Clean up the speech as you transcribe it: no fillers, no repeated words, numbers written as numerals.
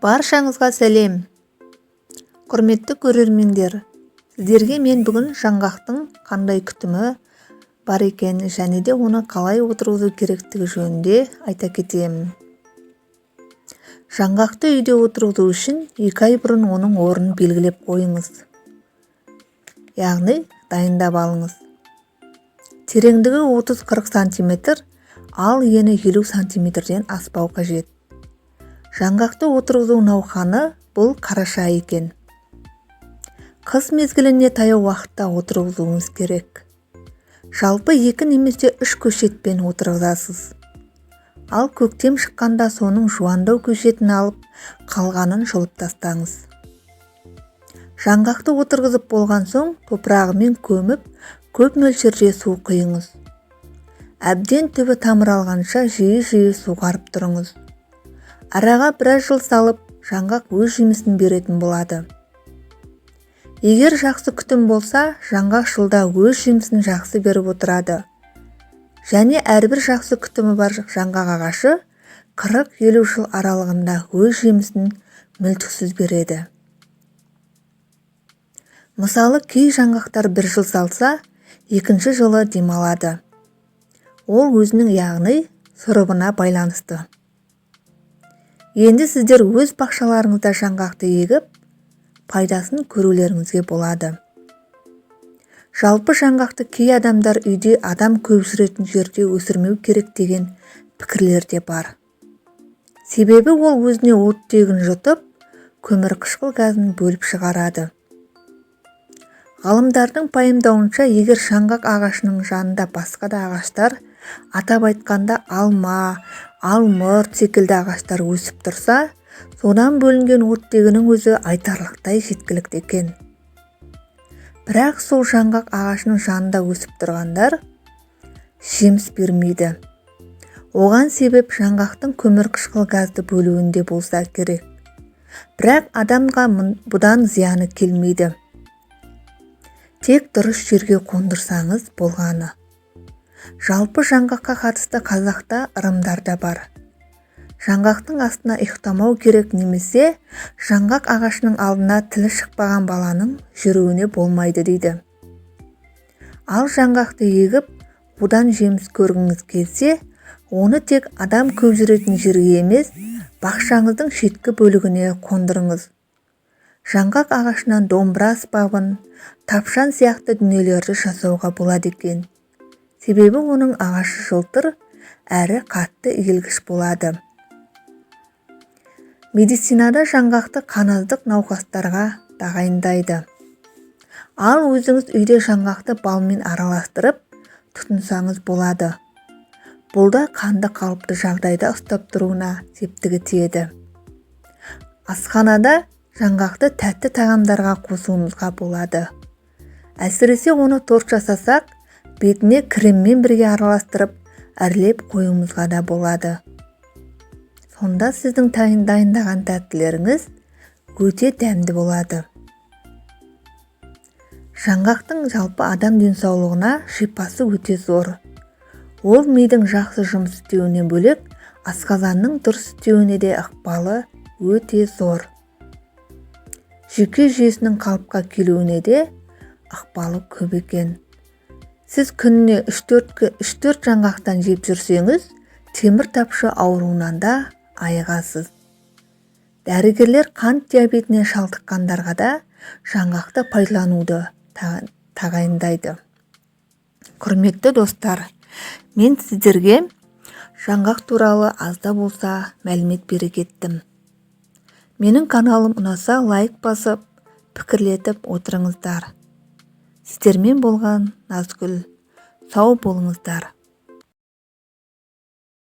Баршаңызға сәлем. Құрметті көрермендер, сіздерге мен бүгін жаңғақтың қандай күтімі бар екенін және де оны қалай отырғызу керектігі жөнінде айта кетемін. Жаңғақты үйде отырғызу үшін 2 ай бұрын оның орнын белгілеп қойыңыз. Яғни дайындап алыңыз. Тереңдігі 30-40 см, ал ені 50 см-ден аспау қажет. Жаңғақты отырғызу науқаны бұл қараша екен. Қыс мезгіліне таяу уақытта отырғызуыңыз керек. Жалпы 2 немесе 3 көшетпен отырғызасыз. Ал көктем шыққанда соның жуандау көшетін алып, қалғанын жұлып тастаңыз. Жаңғақты отырғызып болған соң топырағымен көміп, көп мөлшерде су құйыңыз. Әбден түбі тамыр алғанша жиі-жиі суғарып тұрыңыз. Араға біраз жыл салып, жаңғақ өз жемісін беретін болады. Егер жақсы күтім болса, жаңғақ жылда өз жемісін жақсы беріп отырады. Және әрбір жақсы күтімі бар жаңғақ ағашы 40-50 жыл аралығында өз жемісін мүлтіксіз береді. Мысалы, кей жаңғақтар 1 жыл салса, 2-ші жылы демалады. Ол өзінің яғни сұрыбына байланысты. Енді сіздер өз бақшаларыңызда жаңғақты егіп, пайдасын көрулеріңізге болады. Жалпы жаңғақты кей адамдар үйде адам көп жүретін жерде өсірмеу керек деген пікірлер де бар. Себебі ол өзіне оттегін жұтып, көмірқышқыл газын бөліп шығарады. Ғалымдардың пайымдауынша, егер жаңғақ ағашының жанында басқа да ағаштар, атап айтқанда алма, алмұрт секілді ағаштар өсіп тұрса, содан бөлінген оттегінің өзі айтарлықтай жеткілікті екен. Бірақ сол жаңғақ ағашының жанында өсіп тұрғандар жеміс бермейді. Оған себеп жаңғақтың көмірқышқыл газды бөлуінде болса керек. Бірақ адамға бұдан зияны келмейді. Тек дұрыс жерге қондырсаңыз болғаны. Жалпы жаңғаққа қатысты қазақта ырымдар да бар. Жаңғақтың астына ұйықтамау керек немесе жаңғақ ағашының алдына тілі шықпаған баланың жүруіне болмайды дейді. Ал жаңғақты егіп, одан жеміс көргіңіз келсе, оны тек адам көп жүретін жерге емес, бақшаңыздың шеткі бөлігіне қондырыңыз. Жаңғақ ағашынан домбыра аспабын, тапшан сияқты дүниелерді жасауға болады екен. Себебі оның ағашы жылтыр әрі қатты иілгіш болады. Медицинада жаңғақты қаназдық науқастарға тағайындайды. Ал өзіңіз үйде жаңғақты балмен араластырып тұтынсаңыз болады. Бұл да қанды қалыпты жағдайда ұстап тұруына септігі тиеді. Асханада жаңғақты тәтті тағамдарға қосуыңызға болады. Әсіресе оны торт жасасақ, бетіне креммен бірге араластырып, әрлеп қоюымызға да болады. Сонда сіздің дайындаған тәттілеріңіз өте дәмді болады. Жаңғақтың жалпы адам денсаулығына шипасы өте зор. Ол мидың жақсы жұмыс істеуіне бөлек, асқазанның дұрыс істеуіне де ықпалы өте зор. Жүйке жүйесінің қалыпқа келуіне де ықпалы көп екен. Сіз күніне 3-4 жаңғақтан жеп жүрсеңіз, темір тапшы ауруынан да айығасыз. Дәрігерлер қант диабетіне шалдыққандарға да жаңғақты пайдалануды тағайындайды. Құрметті достар, мен сіздерге жаңғақ туралы азда болса мәлімет бере кеттім. Менің каналым ұнаса лайк басып, пікірлетіп отырыңыздар. Сіздермен болған Назгүл. Сау болыңыздар.